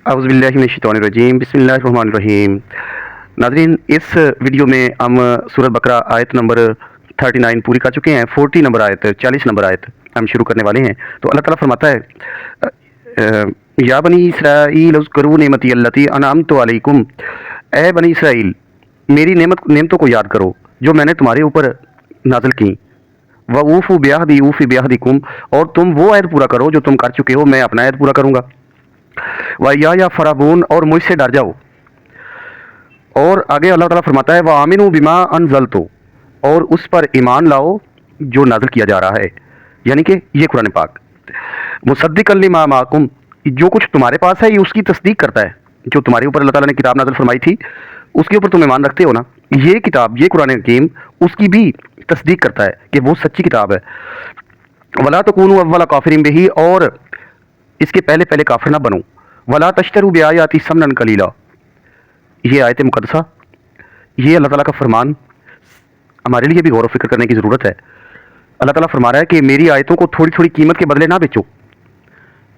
اعوذ باللہ من الشیطان الرجیم، بسم اللہ الرحمن الرحیم۔ ناظرین، اس ویڈیو میں ہم سورۃ بقرہ آیت نمبر 39 پوری کر چکے ہیں۔ 40 نمبر آیت، 40 نمبر آیت ہم شروع کرنے والے ہیں۔ تو اللہ تعالیٰ فرماتا ہے یا بنی اسرائیل اذکروا نعمتی التی انعمت علیکم، اے بنی اسرائیل میری نعمتوں کو یاد کرو جو میں نے تمہارے اوپر نازل کی۔ وَأُوفُوا بِعَہْدِی أُوفِ بِعَہْدِکُم، اور تم وہ عہد پورا کرو جو تم کر چکے ہو، میں اپنا عہد پورا کروں گا۔ وَإِیَّایَ فَارْہَبُونِ، اور مجھ سے ڈر جاؤ۔ اور آگے اللہ تعالیٰ فرماتا ہے وَآمِنُوا بِمَا أَنزَلْتُ، اور اس پر ایمان لاؤ جو نازل کیا جا رہا ہے، یعنی کہ یہ قرآن پاک۔ مُصَدِّقًا لِمَا مَعَکُم، جو کچھ تمہارے پاس ہے یہ اس کی تصدیق کرتا ہے۔ جو تمہارے اوپر اللہ تعالیٰ نے کتاب نازل فرمائی تھی اس کے اوپر تم ایمان رکھتے ہو نا، یہ کتاب، یہ قرآن حکیم اس کی بھی تصدیق کرتا ہے کہ وہ سچی کتاب ہے۔ وَلَا تَكُونُوا أَوَّلَ كَافِرٍ بِهِ، اور اس کے پہلے کافر نہ بنو۔ وَلَا تَشْتَرُوا بِآيَاتِي ثَمَنًا قَلِيلًا، یہ آیت مقدسہ، یہ اللہ تعالیٰ کا فرمان ہمارے لیے بھی غور و فکر کرنے کی ضرورت ہے۔ اللہ تعالیٰ فرما رہا ہے کہ میری آیتوں کو تھوڑی تھوڑی قیمت کے بدلے نہ بیچو۔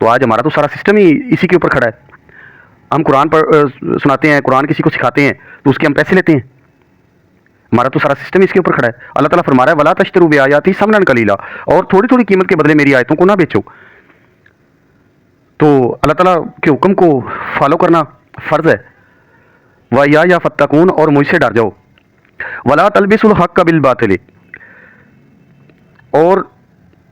تو آج ہمارا تو سارا سسٹم ہی اسی کے اوپر کھڑا ہے۔ ہم قرآن سناتے ہیں، قرآن کسی کو سکھاتے ہیں تو اس کے ہم پیسے لیتے ہیں۔ ہمارا تو سارا سسٹم اس کے اوپر کھڑا ہے۔ اللہ تعالیٰ فرما رہا ہے وَلَا تَشْتَرُوا بِآيَاتِي ثَمَنًا قَلِيلًا، اور تھوڑی تھوڑی قیمت کے بدلے میری آیتوں کو نہ بیچو۔ تو اللہ تعالیٰ کے حکم کو فالو کرنا فرض ہے۔ وَإِیَّایَ فَاتَّقُونِ، اور مجھ سے ڈر جاؤ۔ وَلَا تَلْبِسُوا الْحَقَّ بِالْبَاطِلِ، اور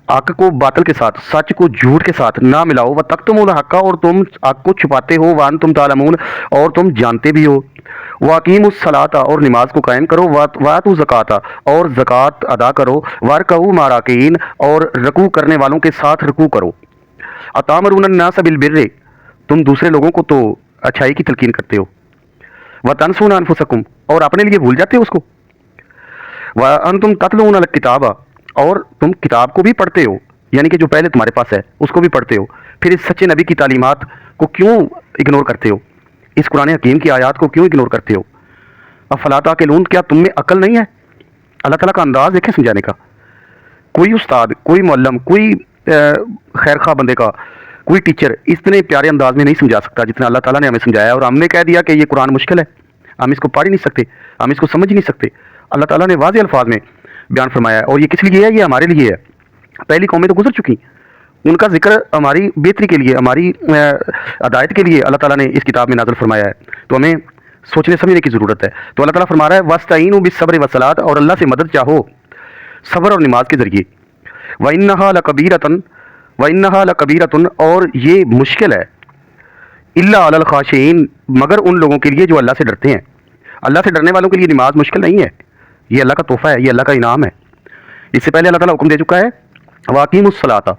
حق کو باطل کے ساتھ، سچ کو جھوٹ کے ساتھ نہ ملاؤ۔ وَتَکْتُمُوا الْحَقَّ، اور تم حق کو چھپاتے ہو۔ وَأَنْتُمْ تَعْلَمُونَ، اور تم جانتے بھی ہو۔ وَأَقِیمُوا الصَّلَاةَ، اور نماز کو قائم کرو۔ وَآتُوا الزَّکَاةَ، اور زکوٰۃ ادا کرو۔ وَارْکَعُوا مَعَ الرَّاکعِینَ، اور رکوع کرنے والوں کے ساتھ رکوع کرو۔ اَتَأْمُرُونَ النَّاسَ بِالْبِرِّ، تم دوسرے لوگوں کو تو اچھائی کی تلقین کرتے ہو۔ وَتَنْسَوْنَ أَنفُسَکُم، اور اپنے لیے بھول جاتے ہو اس کو۔ وَأَنْتُمْ تَتْلُونَ الْکِتَابَ، اور تم کتاب کو بھی پڑھتے ہو، یعنی کہ جو پہلے تمہارے پاس ہے اس کو بھی پڑھتے ہو۔ پھر اس سچے نبی کی تعلیمات کو کیوں اگنور کرتے ہو؟ اس قرآن حکیم کی آیات کو کیوں اگنور کرتے ہو؟ افلا تعقلون، کیا تم میں عقل نہیں ہے؟ اللہ تعالیٰ کا انداز دیکھیں سمجھانے کا۔ کوئی استاد، کوئی معلم، کوئی خیر خواہ بندے کا، کوئی ٹیچر اتنے پیارے انداز میں نہیں سمجھا سکتا جتنا اللہ تعالیٰ نے ہمیں سمجھایا، اور ہم نے کہہ دیا کہ یہ قرآن مشکل ہے، ہم اس کو پڑھ ہی نہیں سکتے، ہم اس کو سمجھ نہیں سکتے۔ اللہ تعالیٰ نے واضح الفاظ میں بیان فرمایا ہے، اور یہ کس لیے ہے؟ یہ ہمارے لیے ہے۔ پہلی قومیں تو گزر چکی، ان کا ذکر ہماری بہتری کے لیے، ہماری ہدایت کے لیے اللہ تعالیٰ نے اس کتاب میں نازل فرمایا ہے، تو ہمیں سوچنے سمجھنے کی ضرورت ہے۔ تو اللہ تعالیٰ فرما رہا ہے وَاسْتَعِینُوا بِالصَّبْرِ وَالصَّلَاةِ، اور اللہ سے مدد چاہو صبر اور نماز کے ذریعے۔ وَإِنَّهَا لَكَبِیرَةٌ، اور یہ مشکل ہے، إِلَّا عَلَى الْخَاشِعِینَ، مگر ان لوگوں کے لیے جو اللہ سے ڈرتے ہیں۔ اللہ سے ڈرنے والوں کے لیے نماز مشکل نہیں ہے، یہ اللہ کا تحفہ ہے، یہ اللہ کا انعام ہے۔ اس سے پہلے اللہ تعالیٰ حکم دے چکا ہے وَأَقِیمُوا الصَّلَاةَ،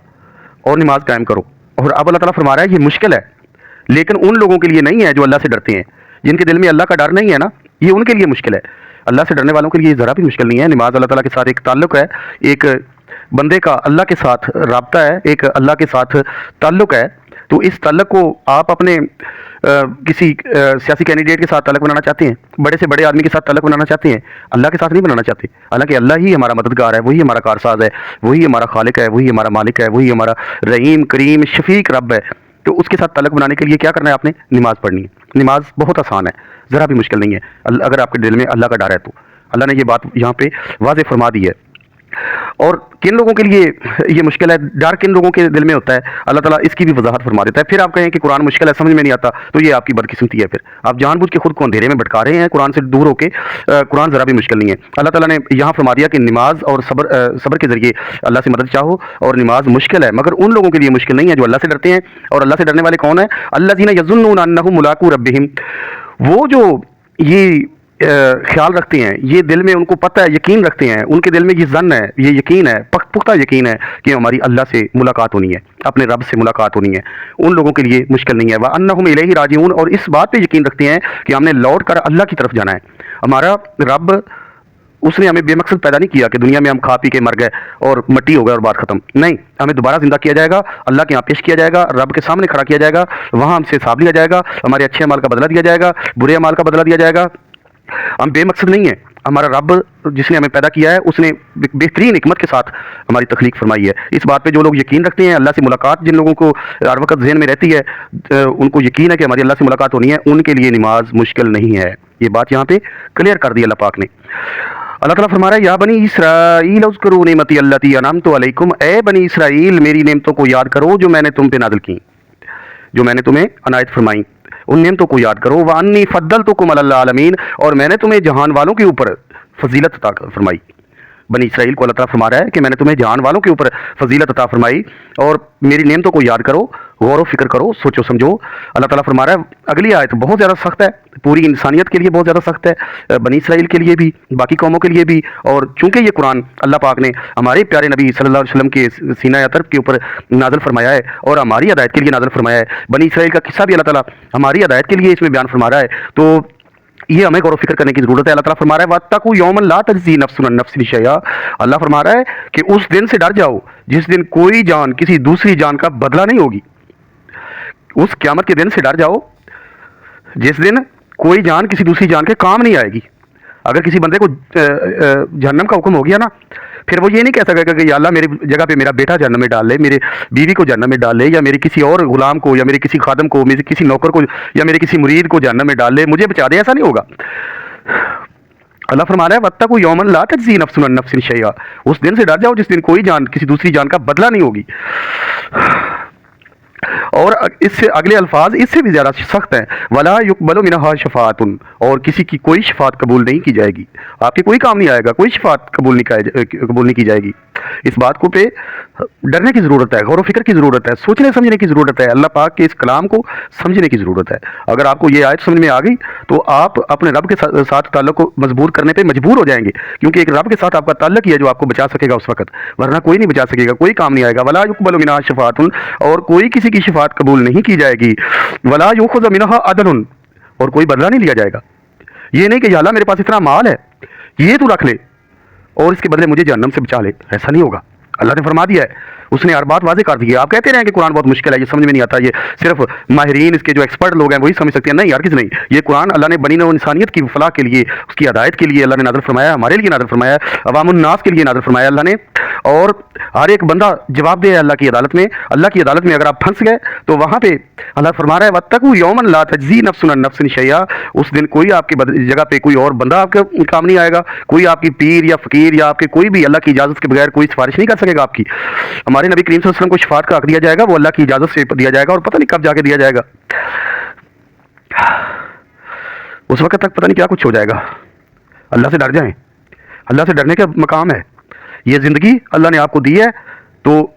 اور نماز قائم کرو، اور اب اللہ تعالیٰ فرما رہا ہے یہ مشکل ہے، لیکن ان لوگوں کے لیے نہیں ہے جو اللہ سے ڈرتے ہیں، جن کے دل میں اللہ کا ڈر نہیں ہے نا، یہ ان کے لیے مشکل ہے۔ اللہ سے ڈرنے والوں کے لیے ذرا بھی مشکل نہیں ہے۔ نماز اللہ تعالیٰ کے ساتھ ایک تعلق ہے، ایک بندے کا اللہ کے ساتھ رابطہ ہے، ایک اللہ کے ساتھ تعلق ہے۔ تو اس تعلق کو آپ اپنے کسی سیاسی کینڈیڈیٹ کے ساتھ تعلق بنانا چاہتے ہیں، بڑے سے بڑے آدمی کے ساتھ تعلق بنانا چاہتے ہیں، اللہ کے ساتھ نہیں بنانا چاہتے۔ حالانکہ اللہ ہی ہمارا مددگار ہے، وہی ہمارا کارساز ہے، وہی ہمارا خالق ہے، وہی ہمارا مالک ہے، وہی ہمارا رحیم کریم شفیق رب ہے۔ تو اس کے ساتھ تعلق بنانے کے لیے کیا کرنا ہے؟ آپ نے نماز پڑھنی ہے۔ نماز بہت آسان ہے، ذرا بھی مشکل نہیں ہے، اگر آپ کے دل میں اللہ کا ڈر ہے تو۔ اللہ نے یہ بات یہاں پہ واضح فرما دی ہے۔ اور کن لوگوں کے لیے یہ مشکل ہے، ڈر کن لوگوں کے دل میں ہوتا ہے، اللہ تعالیٰ اس کی بھی وضاحت فرما دیتا ہے۔ پھر آپ کہیں کہ قرآن مشکل ہے، سمجھ میں نہیں آتا، تو یہ آپ کی بدقسمتی ہے۔ پھر آپ جان بوجھ کے خود کو اندھیرے میں بھٹکا رہے ہیں قرآن سے دور ہو کے۔ قرآن ذرا بھی مشکل نہیں ہے۔ اللہ تعالیٰ نے یہاں فرما دیا کہ نماز اور صبر کے ذریعے اللہ سے مدد چاہو، اور نماز مشکل ہے، مگر ان لوگوں کے لیے مشکل نہیں ہے جو اللہ سے ڈرتے ہیں۔ اور اللہ سے ڈرنے والے کون ہیں؟ الذین یظنون انہم ملاقو ربہم، وہ جو یہ خیال رکھتے ہیں، یہ دل میں ان کو پتہ ہے، یقین رکھتے ہیں، ان کے دل میں یہ ظن ہے، یہ یقین ہے، پختہ یقین ہے کہ ہماری اللہ سے ملاقات ہونی ہے، اپنے رب سے ملاقات ہونی ہے۔ ان لوگوں کے لیے مشکل نہیں ہے۔ وَأَنَّهُمْ إِلَيْهِ رَاجِعُونَ، اور اس بات پہ یقین رکھتے ہیں کہ ہم نے لوٹ کر اللہ کی طرف جانا ہے۔ ہمارا رب، اس نے ہمیں بے مقصد پیدا نہیں کیا کہ دنیا میں ہم کھا پی کے مر گئے اور مٹی ہو گئے اور بات ختم۔ نہیں، ہمیں دوبارہ زندہ کیا جائے گا، اللہ کے یہاں پیش کیا جائے گا، رب کے سامنے کھڑا کیا جائے گا، وہاں ہم سے حساب لیا جائے گا، ہمارے اچھے اعمال کا بدلہ دیا جائے گا، برے اعمال کا بدلہ دیا جائے گا۔ ہم بے مقصد نہیں ہیں، ہمارا رب جس نے ہمیں پیدا کیا ہے اس نے بہترین حکمت کے ساتھ ہماری تخلیق فرمائی ہے. اس بات پہ جو لوگ یقین رکھتے ہیں, اللہ سے ملاقات جن لوگوں کو ہر وقت ذہن میں رہتی ہے, ان کو یقین ہے کہ ہماری اللہ سے ملاقات ہونی ہے, ان کے لیے نماز مشکل نہیں ہے. یہ بات یہاں پہ کلیئر کر دی اللہ پاک نے. اللہ تعالیٰ فرما رہا ہے یا بنی اسرائیل اذکروا نعمتی التی انعمت علیکم, اے بنی اسرائیل میری نعمتوں کو یاد کرو جو میں نے تم پہ نازل کی, جو میں نے تمہیں عنایت فرمائی, ان نعمتوں کو یاد کرو. وانی فضلتکم علی العالمین, اور میں نے تمہیں جہان والوں کے اوپر فضیلت عطا فرمائی. بنی اسرائیل کو اللہ تعالیٰ فرما رہا ہے کہ میں نے تمہیں جہان والوں کے اوپر فضیلت عطا فرمائی, اور میری نعمتوں کو یاد کرو, غور و فکر کرو, سوچو سمجھو. اللہ تعالیٰ فرما رہا ہے اگلی آیت بہت زیادہ سخت ہے, پوری انسانیت کے لیے بہت زیادہ سخت ہے, بنی اسرائیل کے لیے بھی, باقی قوموں کے لیے بھی. اور چونکہ یہ قرآن اللہ پاک نے ہمارے پیارے نبی صلی اللہ علیہ وسلم کے سینہ اطہر کے اوپر نازل فرمایا ہے اور ہماری ہدایت کے لیے نازل فرمایا ہے, بنی اسرائیل کا قصہ بھی اللہ تعالیٰ ہماری ہدایت کے لیے اس میں بیان فرما رہا ہے, تو یہ ہمیں غور و فکر کرنے کی ضرورت ہے. اللہ تعالیٰ فرما رہا ہے واتقوا یوما لا تجزی نفس عن نفس شیئا, اللہ فرما رہا ہے کہ اس دن سے ڈر جاؤ جس دن کوئی جان کسی دوسری جان کا بدلہ نہیں ہوگی. اس قیامت کے دن سے ڈر جاؤ جس دن کوئی جان کسی دوسری جان کے کام نہیں آئے گی. اگر کسی بندے کو جہنم کا حکم ہو گیا نا, پھر وہ یہ نہیں کہہ سکے گا کہ یا اللہ میری جگہ پہ میرا بیٹا جہنم میں ڈال لے, میرے بیوی کو جہنم میں ڈال لے, یا میرے کسی اور غلام کو, یا میرے کسی خادم کو, میرے کسی نوکر کو, یا میرے کسی مرید کو جہنم میں ڈال لے, مجھے بچا دے. ایسا نہیں ہوگا. اللہ فرما رہا ہے واتقوا یوما لا تجزی نفس عن نفس شیئا, اس دن سے ڈر جاؤ جس دن کوئی جان کسی دوسری جان کا بدلہ نہیں ہوگی. اور اس سے اگلے الفاظ اس سے بھی زیادہ سخت ہیں, ولا یقبل منها شفاعۃ, اور کسی کی کوئی شفاعت قبول نہیں کی جائے گی. آپ کے کوئی کام نہیں آئے گا, کوئی شفاعت قبول نہیں کی جائے گی. اس بات کو پہ ڈرنے کی ضرورت ہے, غور و فکر کی ضرورت ہے, سوچنے سمجھنے کی ضرورت ہے, اللہ پاک کے اس کلام کو سمجھنے کی ضرورت ہے. اگر آپ کو یہ آیت سمجھ میں آ گئی تو آپ اپنے رب کے ساتھ تعلق کو مضبوط کرنے پہ مجبور ہو جائیں گے, کیونکہ ایک رب کے ساتھ آپ کا تعلق ہی ہے جو آپ کو بچا سکے گا اس وقت, ورنہ کوئی نہیں بچا سکے گا, کوئی کام نہیں آئے گا. ولا یقبل منها شفاعۃ, اور کوئی کسی کی شفاعت قبول نہیں کی جائے گی. ولا یؤخذ منها عدل, اور کوئی بدلہ نہیں لیا جائے گا. یہ نہیں کہ یا اللہ میرے پاس اتنا مال ہے یہ تو رکھ لے اور اس کے بدلے مجھے جہنم سے بچا لے, ایسا نہیں ہوگا. اللہ نے فرما دیا ہے, اس نے ہر بات واضح کر دی ہے. آپ کہتے رہیں کہ قرآن بہت مشکل ہے, یہ سمجھ میں نہیں آتا, یہ صرف ماہرین اس کے جو ایکسپرٹ لوگ ہیں وہی سمجھ سکتے ہیں. نہیں, ہرگز نہیں. یہ قرآن اللہ نے بنی نوع انسانیت کی فلاح کے لیے, اس کی ہدایت کے لیے اللہ نے نازل فرمایا, ہمارے لیے نازل فرمایا, عوام الناس کے لیے نازل فرمایا اللہ نے. اور ہر ایک بندہ جواب دہ ہے اللہ کی عدالت میں. اللہ کی عدالت میں اگر آپ پھنس گئے تو وہاں پہ اللہ فرما رہا ہے واتقوا یوما لا تجزی نفس عن نفس شیئا, اس دن کوئی آپ کی جگہ پہ کوئی اور بندہ آپ کے کام نہیں آئے گا, کوئی آپ کی پیر یا فقیر یا آپ کے کوئی بھی اللہ کی اجازت کے بغیر کوئی سفارش نہیں کر سکے گا آپ کی. ہمارے نبی کریم صلی اللہ علیہ وسلم کو شفاعت کا حق دیا جائے گا, وہ اللہ کی اجازت سے دیا جائے گا, اور پتہ نہیں کب جا کے دیا جائے گا. اس وقت تک پتہ نہیں کیا کچھ ہو جائے گا. اللہ سے ڈر جائیں, اللہ سے ڈرنے کا مقام ہے. یہ زندگی اللہ نے آپ کو دی ہے, تو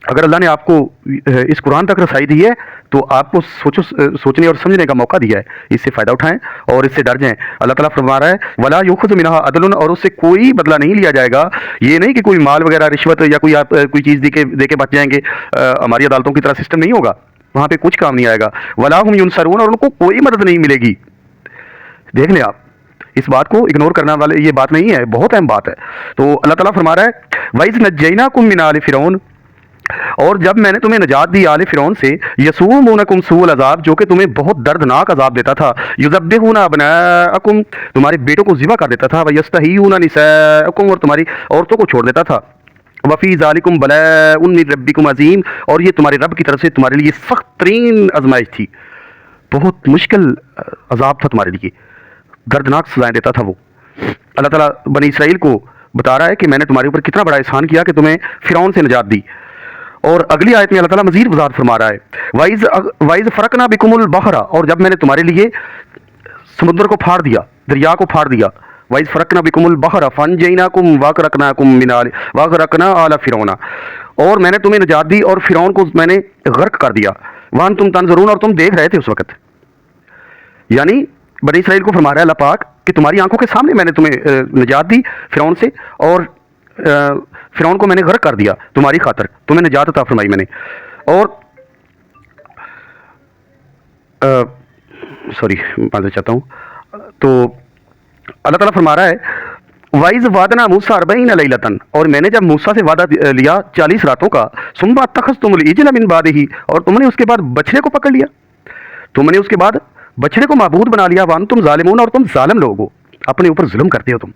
اگر اللہ نے آپ کو اس قرآن تک رسائی دی ہے تو آپ کو سوچنے اور سمجھنے کا موقع دیا ہے, اس سے فائدہ اٹھائیں اور اس سے ڈر جائیں. اللہ تعالیٰ فرما رہا ہے ولا یؤخذ منها عدل, اور اس سے کوئی بدلہ نہیں لیا جائے گا. یہ نہیں کہ کوئی مال وغیرہ رشوت یا کوئی آپ کوئی چیز دے کے بچ جائیں گے, ہماری عدالتوں کی طرح سسٹم نہیں ہوگا, وہاں پہ کچھ کام نہیں آئے گا. ولا هم ينصرون, اور ان کو کوئی مدد نہیں ملے گی. دیکھ لیں آپ, اس بات کو اگنور کرنے والے یہ بات نہیں ہے, بہت اہم بات ہے. تو اللہ تعالیٰ فرما رہا ہے وَإِذْ نَجَّيْنَاكُم مِّنْ آلِ فِرْعَوْنَ, اور جب میں نے تمہیں نجات دی آل فرعون سے, یسومونکم سوء العذاب, جو کہ تمہیں بہت دردناک عذاب دیتا تھا, یذبحون ابناءکم, تمہارے بیٹوں کو ذبح کر دیتا تھا, ویستحیون نساءکم, اور تمہاری عورتوں کو چھوڑ دیتا تھا, وفی ذالکم بلاء من ربکم عظیم, اور یہ تمہارے رب کی طرف سے تمہارے لیے سخت ترین آزمائش تھی, بہت مشکل عذاب تھا تمہارے لیے, دردناک سزائیں دیتا تھا وہ. اللہ تعالیٰ بنی اسرائیل کو بتا رہا ہے کہ میں نے تمہارے اوپر کتنا بڑا احسان کیا کہ تمہیں فرعون سے نجات دی. اور اگلی آیت میں اللہ تعالیٰ مزید وضاحت فرما رہا ہے وَإِذْ فَرَقْنَا بِكُمُ الْبَحْرَ, اور جب میں نے تمہارے لیے سمندر کو پھاڑ دیا, دریا کو پھاڑ دیا. وَإِذْ فَرَقْنَا بِكُمُ الْبَحْرَ فَأَنْجَيْنَاكُمْ وَأَغْرَقْنَا آلَ فِرْعَوْنَ, اور میں نے تمہیں نجات دی اور فرعون کو میں نے غرق کر دیا. وَأَنْتُمْ تَنظُرُونَ, اور تم دیکھ رہے تھے اس وقت. یعنی بنی اسرائیل کو فرما رہا ہے اللہ پاک کہ تمہاری آنکھوں کے سامنے میں نے تمہیں نجات دی فرعون سے, اور فرعون کو میں نے غرق کر دیا تمہاری خاطر, تمہیں نجات عطا فرمائی میں نے. اور معذرت چاہتا ہوں. تو اللہ تعالیٰ فرما رہا ہے وَإِذْ وَعَدْنَا مُوسَىٰ 40 لَيْلَةً, اور میں نے جب موسیٰ سے وعدہ لیا 40 راتوں کا, ثُمَّ اتَّخَذْتُمُ الْعِجْلَ مِن بَعْدِهِ, اور تم نے اس کے بعد بچڑے کو پکڑ لیا, تم نے اس کے بعد بچڑے کو معبود بنا لیا. وَأَنْتُمْ ظَالِمُونَ, اور تم ظالم لوگ ہو, اپنے اوپر ظلم کرتے ہو تم.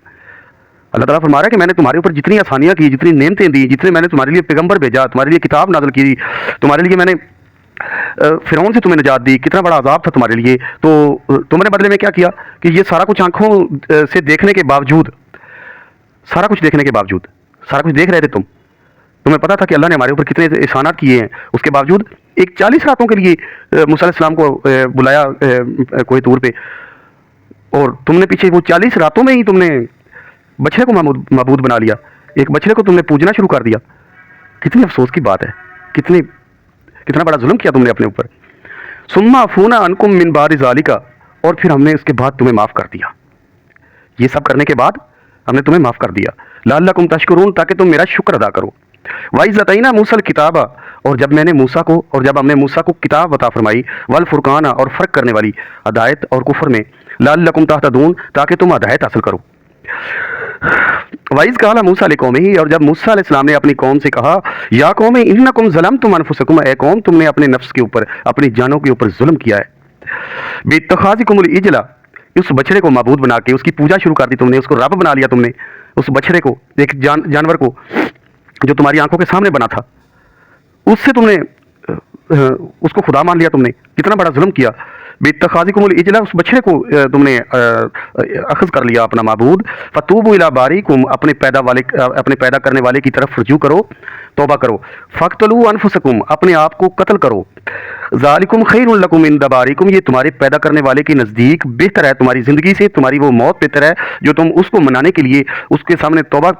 اللہ تعالیٰ فرما رہا ہے کہ میں نے تمہارے اوپر جتنی آسانیاں کی، جتنی نعمتیں دی، جتنے میں نے تمہارے لیے پیغمبر بھیجا، تمہارے لیے کتاب نازل کی، تمہارے لیے میں نے فرعون سے تمہیں نجات دی، کتنا بڑا عذاب تھا تمہارے لیے، تو تم نے بدلے میں کیا کیا کہ یہ سارا کچھ آنکھوں سے دیکھنے کے باوجود، سارا کچھ دیکھنے کے باوجود، سارا کچھ دیکھ رہے تھے تمہیں پتا تھا کہ اللہ نے ہمارے اوپر کتنے احسانات کیے ہیں، اس کے باوجود ایک 40 راتوں کے لیے موسیٰ علیہ السلام کو بلایا کوہ طور پہ، اور تم نے پیچھے وہ 40 راتوں میں ہی تم نے بچڑے کو معبود بنا لیا، ایک بچڑے کو تم نے پوجنا شروع کر دیا. کتنی افسوس کی بات ہے، کتنا بڑا ظلم کیا تم نے اپنے اوپر. ثم عفونا عنکم من بعد ذالک، اور پھر ہم نے اس کے بعد تمہیں معاف کر دیا. یہ سب کرنے کے بعد ہم نے تمہیں معاف کر دیا. لعلکم تشکرون، تاکہ تم میرا شکر ادا کرو. وَإِذْ آتَيْنَا مُوسَى الْكِتَابَ، اور جب ہم نے موسیٰ کو کتاب عطا فرمائی، والفرقان، اور فرق کرنے والی ہدایت اور کفر میں، لعلکم تہتدون، تاکہ تم ہدایت حاصل کرو. وَإِذْ قَالَ مُوسَىٰ لِقَوْمِهِ، اور جب موسیٰ علیہ السلام نے اپنی قوم سے کہا، یا قوم انکم ظلمتم انفسکم، اے قوم تم نے اپنے نفس کے اوپر، اپنی جانوں کے اوپر ظلم کیا ہے. بِاتَّخَاذِکُمُ الْعِجْلَ، اس بچڑے کو معبود بنا کے اس کی پوجا شروع کر دی تم نے، اس کو رب بنا لیا تم نے، اس بچڑے کو، ایک جانور کو جو تمہاری آنکھوں کے سامنے بنا تھا، اس سے تم نے اس کو خدا مان لیا تم نے. کتنا بڑا ظلم کیا. بِاتَّخَاذِکُمُ الْعِجْلَ، اس بچڑے کو تم نے اخذ کر لیا اپنا معبود. فَتُوبُوا إِلَىٰ بَارِئِکُمْ، اپنے پیدا کرنے والے کی طرف رجوع کرو، توبہ کرو. فَاقْتُلُوا أَنفُسَکُمْ، اپنے آپ کو قتل کرو. ذَلِکُمْ خَیْرٌ لَکُمْ عِندَ بَارِئِکُمْ، یہ تمہارے پیدا کرنے والے کے نزدیک بہتر ہے، تمہاری زندگی سے تمہاری وہ موت بہتر ہے جو تم اس کو منانے کے لیے، اس کے سامنے توبہ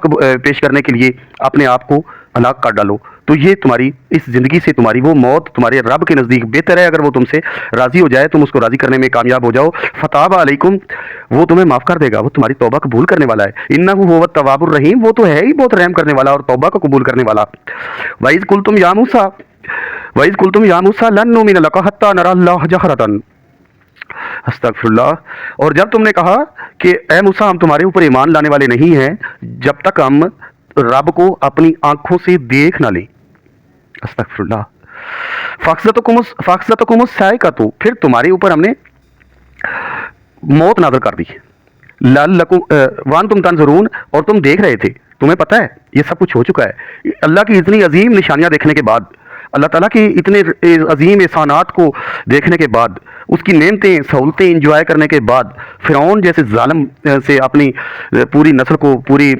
پیش کرنے کے لیے اپنے آپ کو ہلاک کر ڈالو. تو یہ تمہاری اس زندگی سے تمہاری وہ موت تمہارے رب کے نزدیک بہتر ہے، اگر وہ تم سے راضی ہو جائے، تم اس کو راضی کرنے میں کامیاب ہو جاؤ. فتاب علیکم، وہ تمہیں معاف کر دے گا، وہ تمہاری توبہ قبول کرنے والا ہے. انہ هو التواب الرحیم، وہ تو ہے ہی بہت رحم کرنے والا اور توبہ کو قبول کرنے والا. وَإِذْ قُلْتُمْ يَا مُوسَىٰ لَن نُّؤْمِنَ لَكَ حَتَّىٰ نَرَى اللَّهَ جَهْرَةً، استغفر اللہ. اور جب تم نے کہا کہ اے موسیٰ ہم تمہارے اوپر ایمان لانے والے نہیں ہیں جب تک ہم رب کو اپنی آنکھوں سے دیکھ نہ لیں. استغفر اللہ. فَأَخْذَتْكُمُ الصَّاعِقَةُ، پھر تمہارے اوپر ہم نے موت نازل کر دی. وَأَنْتُمْ تَنظُرُونَ، اور تم دیکھ رہے تھے، تمہیں پتہ ہے یہ سب کچھ ہو چکا ہے. اللہ کی اتنی عظیم نشانیاں دیکھنے کے بعد، اللہ تعالیٰ کی اتنے عظیم احسانات کو دیکھنے کے بعد، اس کی نعمتیں سہولتیں انجوائے کرنے کے بعد، فرعون جیسے ظالم سے اپنی پوری نسل کو، پوری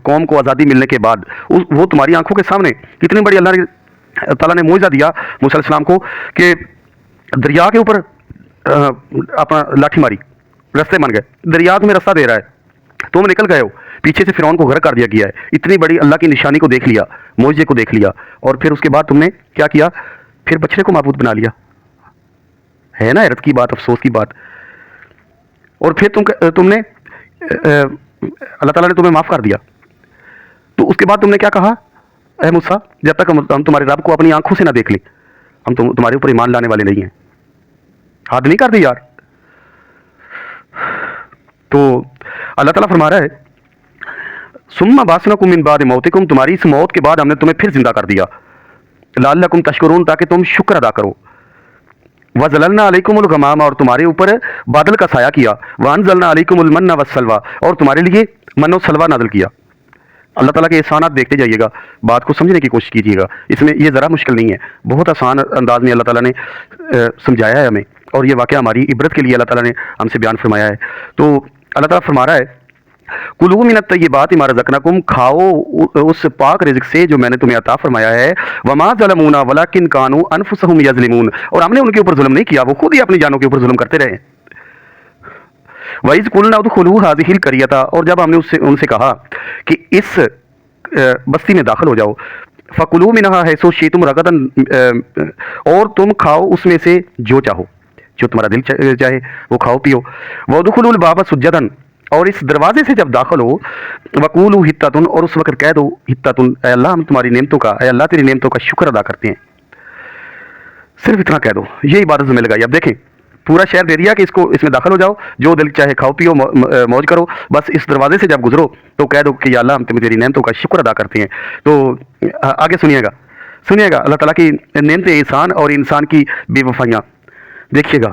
قوم کو آزادی ملنے کے بعد، وہ تمہاری آنکھوں کے سامنے کتنی بڑی اللہ تعالیٰ نے معجزہ دیا موسیٰ علیہ السلام کو کہ دریا کے اوپر اپنا لاٹھی ماری، رستے بن گئے، دریا تمہیں رستہ دے رہا ہے، تم نکل گئے ہو، پیچھے سے فرعون کو غرق کر دیا گیا ہے. اتنی بڑی اللہ کی نشانی کو دیکھ لیا، معجزے کو دیکھ لیا، اور پھر اس کے بعد تم نے کیا کیا؟ پھر بچڑے کو معبود بنا لیا. ہے نا حیرت کی بات، افسوس کی بات. اور پھر تم نے اللہ تعالیٰ نے تمہیں معاف کر دیا. تو اس کے بعد تم نے کیا کہا؟ اے موسیٰ جب تک ہم تمہارے رب کو اپنی آنکھوں سے نہ دیکھ لیں، ہم تمہارے اوپر ایمان لانے والے نہیں ہیں. حد نہیں کر دی یار. تو اللہ تعالیٰ فرما رہا ہے ثم بعثناکم من بعد موتکم، تمہاری اس موت کے بعد ہم نے تمہیں پھر زندہ کر دیا. لعلکم تشکرون، تاکہ تم شکر ادا کرو. وَظَلَلْنَا عَلَيْكُمُ الْغَمَامَ، اور تمہارے اوپر بادل کا سایہ کیا. وَأَنزَلْنَا عَلَيْكُمُ الْمَنَّ وَالسَّلْوَىٰ، اور تمہارے لیے من و سلوہ نازل کیا. اللہ تعالیٰ کے احسانات دیکھتے جائیے گا، بات کو سمجھنے کی کوشش کیجیے گا. اس میں یہ ذرا مشکل نہیں ہے، بہت آسان انداز میں اللہ تعالیٰ نے سمجھایا ہے ہمیں، اور یہ واقعہ ہماری عبرت کے لیے اللہ تعالیٰ نے ہم سے بیان فرمایا ہے. تو اللہ تعالیٰ فرما رہا ہے کُلُوا مِنَ الطَّیِّبَاتِ مَا رَزَقْنَاکُم، کھاؤ اس پاک رزق سے جو میں نے تمہیں عطا فرمایا ہے. وَمَا ظَلَمُونَا وَلَٰكِن كَانُوا أَنفُسَهُمْ يَظْلِمُونَ، اور ہم نے ان کے اوپر ظلم نہیں کیا، وہ خود ہی اپنی جانوں کے اوپر ظلم کرتے رہے. وَإِذْ قُلْنَا ادْخُلُوا هَٰذِهِ الْقَرْيَةَ، اور جب ہم نے ان سے کہا کہ اس بستی میں داخل ہو جاؤ. فَكُلُوا مِنْهَا حَيْثُ شِئْتُمْ رَغَدًا، اور تم کھاؤ اس میں سے جو چاہو، جو تمہارا دل چاہے وہ کھاؤ پیو. وَادْخُلُوا الْبَابَ سُجَّدًا، اور اس دروازے سے جب داخل ہو، وَقُولُوا حِطَّةٌ، اور اس وقت کہہ دو حِطَّةٌ، اے اللہ ہم تمہاری نعمتوں کا، اے اللہ تیری نعمتوں کا شکر ادا کرتے ہیں. صرف اتنا کہہ دو، یہ عبادت میں لگائی. اب دیکھیں پورا شہر دے دیا کہ اس میں داخل ہو جاؤ، جو دل چاہے کھاؤ پیو موج کرو، بس اس دروازے سے جب گزرو تو کہہ دو کہ یا اللہ ہم تیری نعمتوں کا شکر ادا کرتے ہیں. تو آگے سنیے گا اللہ تعالیٰ کی نعمت احسان اور انسان کی بے وفائیاں دیکھیے گا.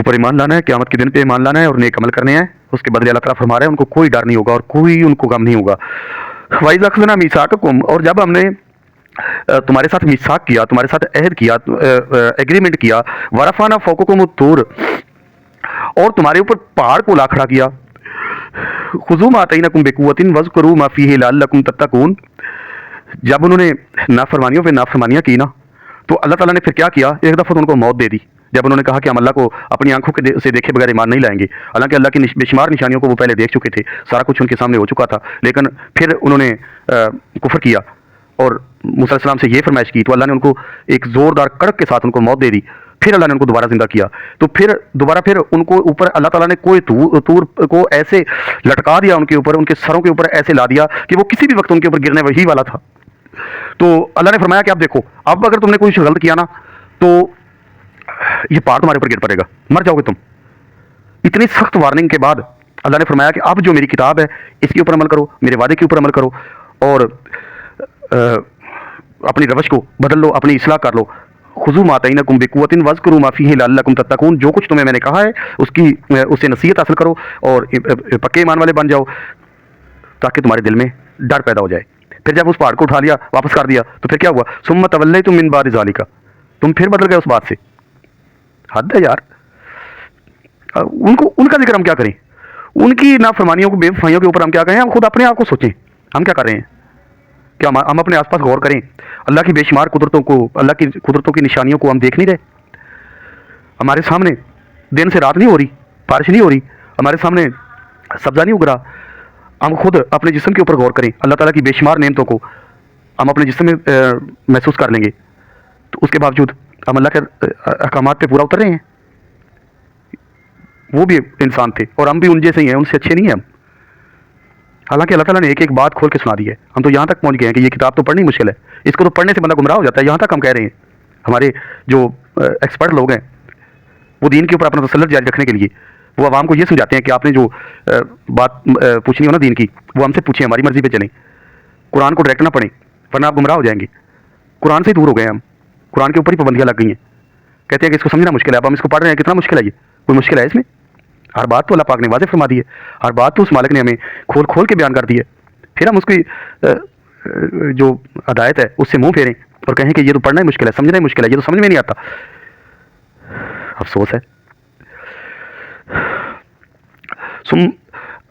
اوپر ایمان لانا ہے, قیامت کے دن پہ ایمان لانا ہے اور نیک عمل کرنے ہیں. اس کے بدلے اللہ تعالیٰ فرما رہے ہیں ان کو کوئی ڈر نہیں ہوگا اور کوئی ان کو غم نہیں ہوگا. وَإِذْ أَخَذْنَا مِيثَاقَكُمْ, اور جب ہم نے تمہارے ساتھ میثاق کیا, تمہارے ساتھ عہد کیا, ایگریمنٹ کیا, وَرَفَعْنَا فَوْقَكُمُ الطُّورَ, اور تمہارے اوپر پہاڑ کو لا کھڑا کیا, خُذُوا مَا آتَيْنَاكُمْ بِقُوَّةٍ وَاذْكُرُوا مَا فِيهِ لَعَلَّكُمْ تَتَّقُونَ. جب انہوں نے نافرمانیوں پہ نافرمانیاں کی نا, تو اللہ تعالیٰ نے پھر کیا کیا, ایک دفعہ تو ان کو موت دے دی جب انہوں نے کہا کہ ہم اللہ کو اپنی آنکھوں سے دیکھے بغیر ایمان نہیں لائیں گے. حالانکہ اللہ کی بے شمار نشانیوں کو وہ پہلے دیکھ چکے تھے, سارا کچھ ان کے سامنے ہو چکا تھا, لیکن پھر انہوں نے کفر کیا اور موسیٰ علیہ السلام سے یہ فرمائش کی, تو اللہ نے ان کو ایک زوردار کڑک کے ساتھ ان کو موت دے دی. پھر اللہ نے ان کو دوبارہ زندہ کیا, تو پھر دوبارہ پھر ان کو اوپر اللہ تعالیٰ نے کوئی طور کو ایسے لٹکا دیا ان کے اوپر, ان کے سروں کے اوپر ایسے لا دیا کہ وہ کسی بھی وقت ان کے اوپر گرنے وہی والا تھا. تو اللہ نے فرمایا کہ اب دیکھو, اب اگر تم نے کوئی غلط کیا نا تو یہ پہاڑ تمہارے اوپر گر پڑے گا, مر جاؤ گے تم. اتنی سخت وارننگ کے بعد اللہ نے فرمایا کہ اب جو میری کتاب ہے اس کے اوپر عمل کرو, میرے وعدے کے اوپر عمل کرو, اور اپنی روش کو بدل لو, اپنی اصلاح کر لو. خُذُوا مَا آتَيْنَاكُمْ بِقُوَّةٍ وَاذْكُرُوا مَا فِيهِ لَعَلَّكُمْ تَتَّقُونَ. جو کچھ تمہیں میں نے کہا ہے اس سے نصیحت حاصل کرو اور پکے ایمان والے بن جاؤ تاکہ تمہارے دل میں ڈر پیدا ہو جائے. پھر جب اس پہاڑ کو اٹھا لیا, واپس کر دیا, تو پھر کیا ہوا, ثُمَّ تَوَلَّيْتُم مِّن بَعْدِ ذَلِكَ, تم پھر بدل گئے اس بات سے. حد ہے یار, ان کا ذکر ہم کیا کریں, ان کی نافرمانیوں کو, بے وفائیوں کے اوپر ہم کیا کہیں. ہم خود اپنے آپ کو سوچیں, ہم کیا کر رہے ہیں, کیا ہم اپنے آس پاس غور کریں, اللہ کی بے شمار قدرتوں کو, اللہ کی قدرتوں کی نشانیوں کو ہم دیکھ نہیں رہے. ہمارے سامنے دن سے رات نہیں ہو رہی, بارش نہیں ہو رہی, ہمارے سامنے سبزہ نہیں اگ رہا. ہم خود اپنے جسم کے اوپر غور کریں, اللہ تعالیٰ کی بے شمار نعمتوں کو ہم اپنے جسم میں محسوس کر لیں گے, تو اس کے باوجود ہم اللہ کے احکامات پہ پورا اتر رہے ہیں. وہ بھی انسان تھے اور ہم بھی ان جیسے ہی ہیں, ان سے اچھے نہیں ہیں ہم. حالانکہ اللہ تعالیٰ نے ایک ایک بات کھول کے سنا دی ہے. ہم تو یہاں تک پہنچ گئے ہیں کہ یہ کتاب تو پڑھنی مشکل ہے, اس کو تو پڑھنے سے بندہ گمراہ ہو جاتا ہے. یہاں تک ہم کہہ رہے ہیں, ہمارے جو ایکسپرٹ لوگ ہیں وہ دین کے اوپر اپنا تسلط جاری رکھنے کے لیے وہ عوام کو یہ سمجھاتے ہیں کہ آپ نے جو بات پوچھنی ہو نا دین کی, وہ ہم سے پوچھیں, ہماری مرضی پہ چلیں, قرآن کو ڈائریکٹ نہ پڑھیں ورنہ آپ گمراہ ہو جائیں گے. قرآن سے ہی دور ہو گئے ہم, قرآن کے اوپر ہی پابندیاں لگ گئی ہیں. کہتے ہیں کہ اس کو سمجھنا مشکل ہے, اب ہم اس کو پڑھ رہے ہیں, کتنا مشکل ہے, یہ کوئی مشکل ہے اس میں؟ ہر بات تو اللہ پاک نے واضح فرما دی ہے, ہر بات تو اس مالک نے ہمیں کھول کھول کے بیان کر دی ہے. پھر ہم اس کی جو ہدایت ہے اس سے منہ پھیریں اور کہیں کہ یہ تو پڑھنا ہی مشکل ہے, سمجھنا ہی مشکل ہے, یہ تو سمجھ میں نہیں آتا. افسوس ہے.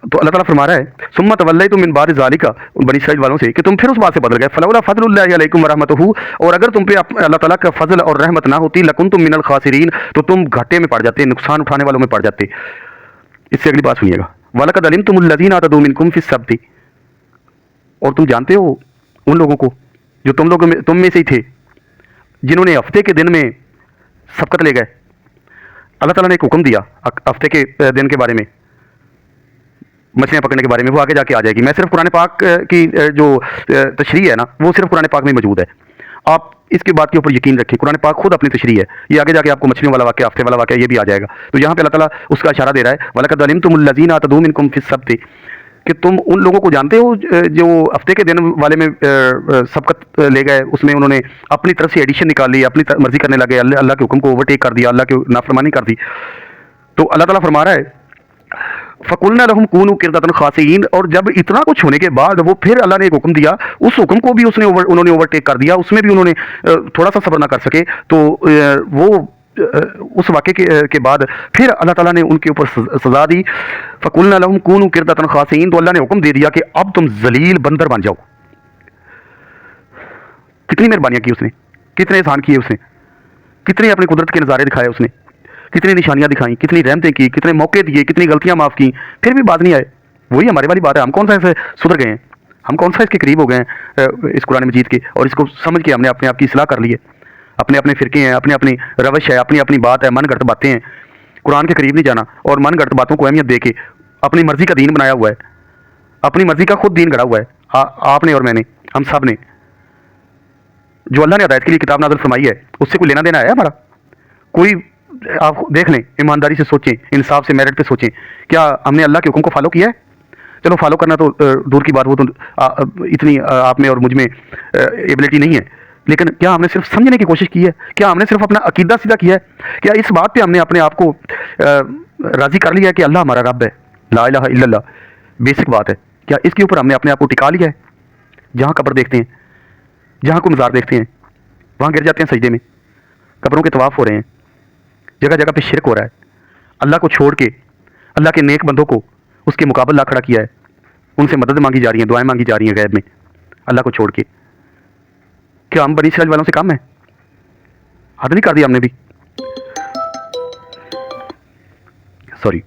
تو اللہ تعالیٰ فرما رہا ہے ثم توليتم من بعد ذلك, بنی اسرائیل والوں سے, کہ تم پھر اس بات سے بدل گئے. فلولا فضل اللہ علیکم ورحمتہ, اور اگر تم پہ اللہ تعالیٰ کا فضل اور رحمت نہ ہوتی, لکنتم من الخاسرین, تو تم گھاٹے میں پڑ جاتے, نقصان اٹھانے والوں میں پڑ جاتے. اس سے اگلی بات سنیے گا, وَلَقَدْ عَلِمْتُمُ الَّذِينَ اعْتَدُوا مِنكُمْ فِي السَّبْتِ, اور تم جانتے ہو ان لوگوں کو جو تم میں سے ہی تھے جنہوں نے ہفتے کے دن میں سبقت لے گئے. اللہ تعالیٰ نے ایک حکم دیا ہفتے کے دن کے بارے میں, مچھلیاں پکڑنے کے بارے میں, وہ آگے جا کے آ جائے گی. میں صرف قرآن پاک کی جو تشریح ہے نا وہ صرف قرآن پاک میں موجود ہے. آپ اس کی بات کے اوپر یقین رکھیں, قرآن پاک خود اپنی تشریح ہے. یہ آگے جا کے آپ کو مچھلیوں والا واقعہ, ہفتے والا واقعہ یہ بھی آ جائے گا. تو یہاں پہ اللہ تعالیٰ اس کا اشارہ دے رہا ہے, وَلَقَدْ عَلِمْتُمُ الَّذِينَ اعْتَدُوا مِنكُمْ فِي السَّبْتِ, کہ تم ان لوگوں کو جانتے ہو جو ہفتے کے دن والے میں سبقت لے گئے, اس میں انہوں نے اپنی طرف سے ایڈیشن نکال لی, اپنی مرضی کرنے لگے, اللہ کے حکم کو اوورٹیک کر دیا, اللہ کی نافرمانی کر دی. تو اللہ تعالیٰ فرما رہا ہے فَقُلْنَا لَهُمْ كُونُوا قِرْدَةً خَاسِئِينَ, اور جب اتنا کچھ ہونے کے بعد وہ پھر اللہ نے ایک حکم دیا, اس حکم کو بھی انہوں نے اوورٹیک کر دیا, اس میں بھی انہوں نے تھوڑا سا صبر نہ کر سکے. تو وہ اس واقعے کے بعد پھر اللہ تعالیٰ نے ان کے اوپر سزا دی. فَقُلْنَا لَهُمْ كُونُوا قِرْدَةً خَاسِئِينَ, تو اللہ نے حکم دے دیا کہ اب تم ذلیل بندر بن جاؤ. کتنی مہربانیاں کی اس نے, کتنے احسان کیے اس نے, کتنے اپنی قدرت کے نظارے دکھائے اس نے, کتنی نشانیاں دکھائیں, کتنی رحمتیں کی, کتنے موقع دیے, کتنی غلطیاں معاف کی, پھر بھی بات نہیں آئے. وہی ہماری والی بات ہے, ہم کون سا ایسے سدھر گئے ہیں, ہم کون سا اس کے قریب ہو گئے ہیں اس قرآن مجید کے, اور اس کو سمجھ کے ہم نے اپنے آپ کی اصلاح کر لی ہے. اپنے اپنے فرقے ہیں, اپنی اپنی روش ہے, اپنی اپنی بات ہے, من گھڑت باتیں ہیں, قرآن کے قریب نہیں جانا اور من گھڑت باتوں کو اہمیت دے کے اپنی مرضی کا دین بنایا ہوا ہے, اپنی مرضی کا خود دین گھڑا ہوا ہے. آپ نے اور میں نے, ہم سب نے. جو اللہ نے ہدایت کے لیے کتاب نازل فرمائی ہے اس سے کوئی لینا دینا ہے ہمارا؟ کوئی آپ دیکھ لیں, ایمانداری سے سوچیں, انصاف سے, میرٹ پہ سوچیں, کیا ہم نے اللہ کے حکم کو فالو کیا ہے؟ چلو فالو کرنا تو دور کی بات, وہ تو اتنی آپ میں اور مجھ میں ایبلٹی نہیں ہے, لیکن کیا ہم نے صرف سمجھنے کی کوشش کی ہے؟ کیا ہم نے صرف اپنا عقیدہ سیدھا کیا ہے؟ کیا اس بات پہ ہم نے اپنے آپ کو راضی کر لیا ہے کہ اللہ ہمارا رب ہے، لا الہ الا اللہ، بیسک بات ہے؟ کیا اس کے اوپر ہم نے اپنے آپ کو ٹکا لیا ہے؟ جہاں قبر دیکھتے ہیں، جہاں کو مزار دیکھتے ہیں، وہاں گر جاتے ہیں سجدے میں، قبروں کے طواف ہو رہے ہیں، جگہ جگہ پہ شرک ہو رہا ہے، اللہ کو چھوڑ کے اللہ کے نیک بندوں کو اس کے مقابل لا کھڑا کیا ہے، ان سے مدد مانگی جا رہی ہیں، دعائیں مانگی جا رہی ہیں غیب میں اللہ کو چھوڑ کے۔ کیا ہم بنی اسرائیل والوں سے کم ہیں؟ حد نہیں کر دیا ہم نے بھی؟ سوری۔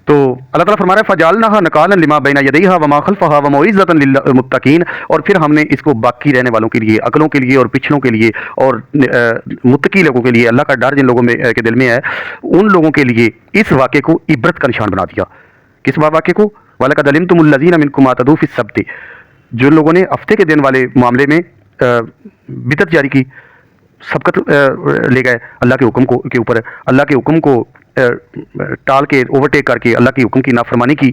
تو اللہ تعالیٰ فرما رہا ہے فَجَعَلْنَاهَا نَكَالًا لِمَا بَيْنَ يَدَيْهَا وَمَا خَلْفَهَا وَمَوْعِظَةً لِلْمُتَّقِينَ، اور پھر ہم نے اس کو باقی رہنے والوں کے لیے، عقلوں کے لیے اور پچھلوں کے لیے اور متقی لوگوں کے لیے، اللہ کا ڈر جن لوگوں میں کے دل میں ہے، ان لوگوں کے لیے اس واقعے کو عبرت کا نشان بنا دیا۔ کس واقعے کو؟ وَلَقَدْ عَلِمْتُمُ الَّذِينَ مِنْكُمْ اعْتَدُوا فِي السَّبْتِ، جو لوگوں نے ہفتے کے دن والے معاملے میں بدعت جاری کی، سبقت لے گئے اللہ کے حکم کو کے اوپر، اللہ کے حکم کو ٹال کے اوورٹیک کر کے اللہ کے حکم کی نافرمانی کی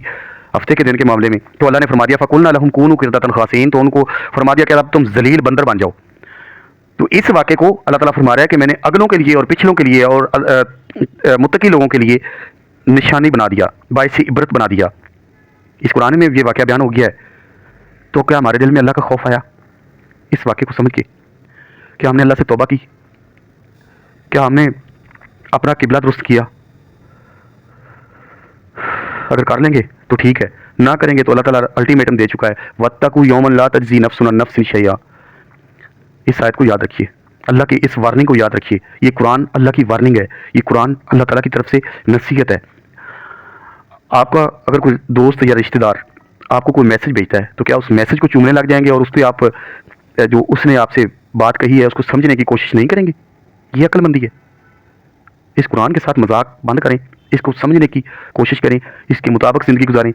ہفتے کے دن کے معاملے میں، تو اللہ نے فرما دیا فَقُلْنَا لَهُمْ كُونُوا قِرْدَةً خَاسِئِينَ، تو ان کو فرما دیا کہ اب تم ذلیل بندر بن جاؤ۔ تو اس واقعے کو اللہ تعالیٰ فرما رہا ہے کہ میں نے اگلوں کے لیے اور پچھلوں کے لیے اور متقی لوگوں کے لیے نشانی بنا دیا، باعث عبرت بنا دیا۔ اس قرآن میں یہ واقعہ بیان ہو گیا ہے، تو کیا ہمارے دل میں اللہ کا خوف آیا اس واقعے کو سمجھ کے؟ کیا ہم نے اللہ سے توبہ کی؟ کیا ہم نے اپنا قبلہ درست کیا؟ اگر کر لیں گے تو ٹھیک ہے، نہ کریں گے تو اللہ تعالیٰ الٹیمیٹم دے چکا ہے وَاتَّقُوا يَوْمًا لَا تَجْزِي نَفْسٌ عَن نَفْسٍ شَيْئًا۔ اس آیت کو یاد رکھیے، اللہ کی اس وارننگ کو یاد رکھیے۔ یہ قرآن اللہ کی وارننگ ہے، یہ قرآن اللہ تعالیٰ کی طرف سے نصیحت ہے۔ آپ کا اگر کوئی دوست یا رشتہ دار آپ کو کوئی میسج بھیجتا ہے تو کیا اس میسج کو چومنے لگ جائیں گے اور اس پہ آپ جو اس نے آپ سے بات کہی ہے اس کو سمجھنے کی کوشش نہیں کریں گے؟ یہ عقل مندی ہے۔ اس قرآن کے ساتھ مذاق بند کریں، اس کو سمجھنے کی کوشش کریں، اس کے مطابق زندگی گزاریں۔